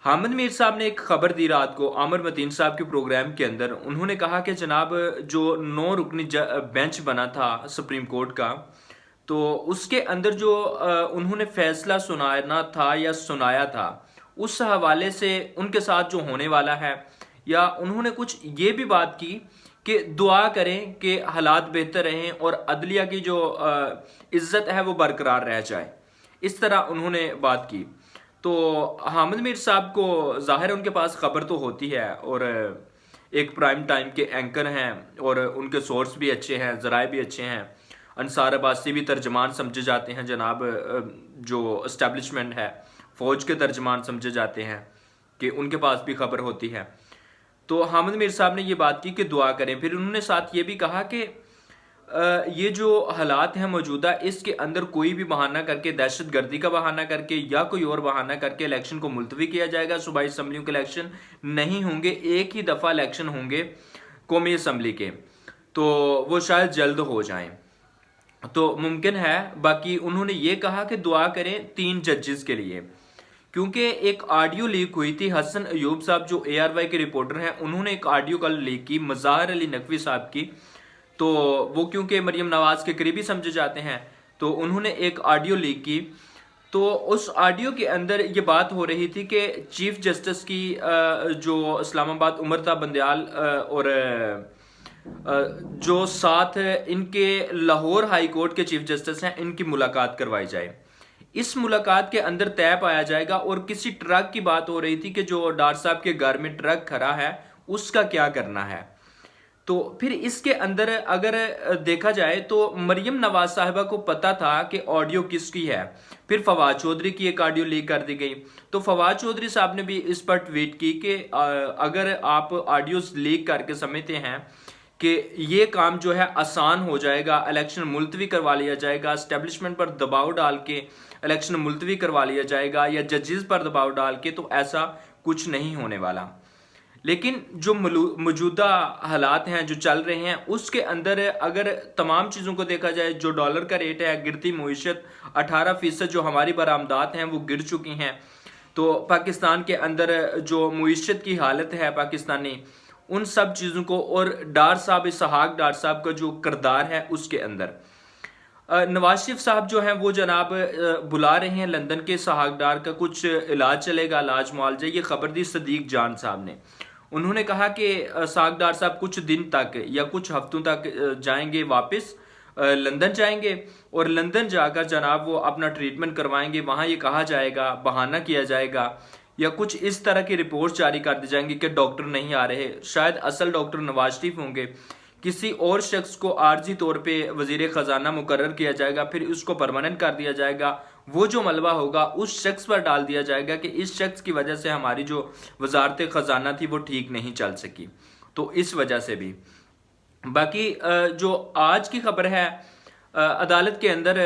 حامد میر صاحب نے ایک خبر دی رات کو عامر متین صاحب کے پروگرام کے اندر. انہوں نے کہا کہ جناب جو 9 رکنی بینچ بنا تھا سپریم کورٹ کا، تو اس کے اندر جو انہوں نے فیصلہ سنانا تھا یا سنایا تھا، اس حوالے سے ان کے ساتھ جو ہونے والا ہے، یا انہوں نے کچھ یہ بھی بات کی کہ دعا کریں کہ حالات بہتر رہیں اور عدلیہ کی جو عزت ہے وہ برقرار رہ جائے. اس طرح انہوں نے بات کی. تو حامد میر صاحب کو ظاہر ان کے پاس خبر تو ہوتی ہے، اور ایک پرائم ٹائم کے اینکر ہیں، اور ان کے سورس بھی اچھے ہیں، ذرائع بھی اچھے ہیں. انصار عباسی بھی ترجمان سمجھے جاتے ہیں جناب، جو اسٹیبلشمنٹ ہے فوج کے ترجمان سمجھے جاتے ہیں، کہ ان کے پاس بھی خبر ہوتی ہے. تو حامد میر صاحب نے یہ بات کی کہ دعا کریں. پھر انہوں نے ساتھ یہ بھی کہا کہ یہ جو حالات ہیں موجودہ، اس کے اندر کوئی بھی بہانہ کر کے، دہشت گردی کا بہانہ کر کے یا کوئی اور بہانہ کر کے الیکشن کو ملتوی کیا جائے گا. صوبائی اسمبلیوں کے الیکشن نہیں ہوں گے، ایک ہی دفعہ الیکشن ہوں گے قومی اسمبلی کے، تو وہ شاید جلد ہو جائیں تو ممکن ہے. باقی انہوں نے یہ کہا کہ دعا کریں 3 ججز کے لیے، کیونکہ ایک آڈیو لیک ہوئی تھی. حسن ایوب صاحب جو ARY کے رپورٹر ہیں، انہوں نے ایک آڈیو کل لیک کی مظاہر علی نقوی صاحب کی. تو وہ کیونکہ مریم نواز کے قریبی سمجھے جاتے ہیں، تو انہوں نے ایک آڈیو لیک کی. تو اس آڈیو کے اندر یہ بات ہو رہی تھی کہ چیف جسٹس کی جو اسلام آباد امرتا بندیال اور جو ساتھ ان کے لاہور ہائی کورٹ کے چیف جسٹس ہیں، ان کی ملاقات کروائی جائے. اس ملاقات کے اندر طے پایا جائے گا. اور کسی ٹرک کی بات ہو رہی تھی کہ جو ڈار صاحب کے گھر میں ٹرک کھڑا ہے، اس کا کیا کرنا ہے. تو پھر اس کے اندر اگر دیکھا جائے تو مریم نواز صاحبہ کو پتا تھا کہ آڈیو کس کی ہے. پھر فواد چودھری کی ایک آڈیو لیک کر دی گئی. تو فواد چودھری صاحب نے بھی اس پر ٹویٹ کی کہ اگر آپ آڈیوز لیک کر کے سمجھتے ہیں کہ یہ کام جو ہے آسان ہو جائے گا، الیکشن ملتوی کروا لیا جائے گا، اسٹیبلشمنٹ پر دباؤ ڈال کے الیکشن ملتوی کروا لیا جائے گا، یا ججز پر دباؤ ڈال کے، تو ایسا کچھ نہیں ہونے والا. لیکن جو موجودہ حالات ہیں جو چل رہے ہیں، اس کے اندر اگر تمام چیزوں کو دیکھا جائے، جو ڈالر کا ریٹ ہے، گرتی معیشت، 18% جو ہماری برآمدات ہیں وہ گر چکی ہیں. تو پاکستان کے اندر جو معیشت کی حالت ہے پاکستانی، ان سب چیزوں کو، اور ڈار صاحب اسحاق ڈار صاحب کا جو کردار ہے اس کے اندر، نواز شریف صاحب جو ہیں وہ جناب بلا رہے ہیں لندن کے اسحاق ڈار کا کچھ علاج چلے گا، علاج معالجہ. یہ خبر دی صدیق جان صاحب نے. انہوں نے کہا کہ اسحاق ڈار صاحب کچھ دن تک یا کچھ ہفتوں تک جائیں گے، واپس لندن جائیں گے، اور لندن جا کر جناب وہ اپنا ٹریٹمنٹ کروائیں گے. وہاں یہ کہا جائے گا، بہانہ کیا جائے گا، یا کچھ اس طرح کی رپورٹس جاری کر دی جائیں گی کہ ڈاکٹر نہیں آ رہے. شاید اصل ڈاکٹر نواز شریف ہوں گے. کسی اور شخص کو عارضی طور پہ وزیر خزانہ مقرر کیا جائے گا، پھر اس کو پرماننٹ کر دیا جائے گا. وہ جو ملبہ ہوگا اس شخص پر ڈال دیا جائے گا کہ اس شخص کی وجہ سے ہماری جو وزارت خزانہ تھی وہ ٹھیک نہیں چل سکی. تو اس وجہ سے بھی. باقی جو آج کی خبر ہے، عدالت کے اندر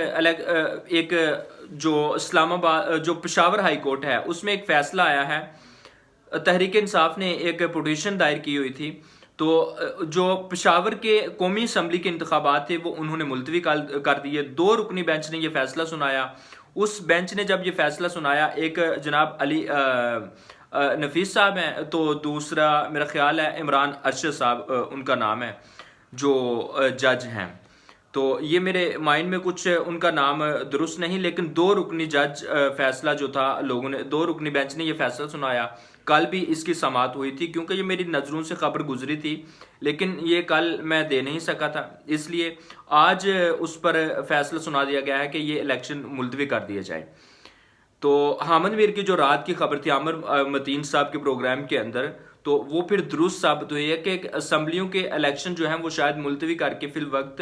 ایک جو اسلام آباد جو پشاور ہائی کورٹ ہے، اس میں ایک فیصلہ آیا ہے. تحریک انصاف نے ایک پٹیشن دائر کی ہوئی تھی. تو جو پشاور کے قومی اسمبلی کے انتخابات تھے وہ انہوں نے ملتوی کر دیے. 2 رکنی بینچ نے یہ فیصلہ سنایا. اس بینچ نے جب یہ فیصلہ سنایا، ایک جناب علی نفیس صاحب ہیں، تو دوسرا میرا خیال ہے عمران ارشد صاحب ان کا نام ہے، جو جج ہیں. تو یہ میرے مائنڈ میں کچھ ان کا نام درست نہیں، لیکن 2 رکنی جج فیصلہ جو تھا، لوگوں نے 2 رکنی بینچ نے یہ فیصلہ سنایا. کل بھی اس کی سماعت ہوئی تھی، کیونکہ یہ میری نظروں سے خبر گزری تھی، لیکن یہ کل میں دے نہیں سکا تھا، اس لیے آج اس پر فیصلہ سنا دیا گیا ہے کہ یہ الیکشن ملتوی کر دیا جائے. تو حامد میر کی جو رات کی خبر تھی عامر متین صاحب کے پروگرام کے اندر، تو وہ پھر درست ثابت ہوئی ہے کہ اسمبلیوں کے الیکشن جو ہیں وہ شاید ملتوی کر کے فی الوقت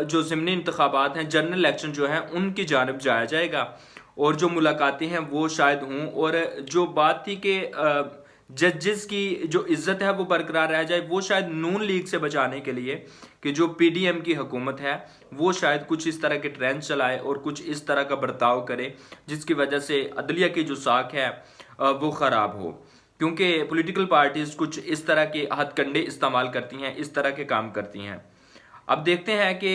جو ضمنی انتخابات ہیں، جنرل الیکشن جو ہیں، ان کی جانب جایا جائے گا، اور جو ملاقاتیں ہیں وہ شاید ہوں. اور جو بات تھی کہ ججز کی جو عزت ہے وہ برقرار رہ جائے، وہ شاید نون لیگ سے بچانے کے لیے، کہ جو PDM کی حکومت ہے وہ شاید کچھ اس طرح کے ٹرینڈ چلائے اور کچھ اس طرح کا برتاؤ کرے جس کی وجہ سے عدلیہ کی جو ساکھ ہے وہ خراب ہو. کیونکہ پولیٹیکل پارٹیز کچھ اس طرح کے ہتھ کنڈے استعمال کرتی ہیں، اس طرح کے کام کرتی ہیں. اب دیکھتے ہیں کہ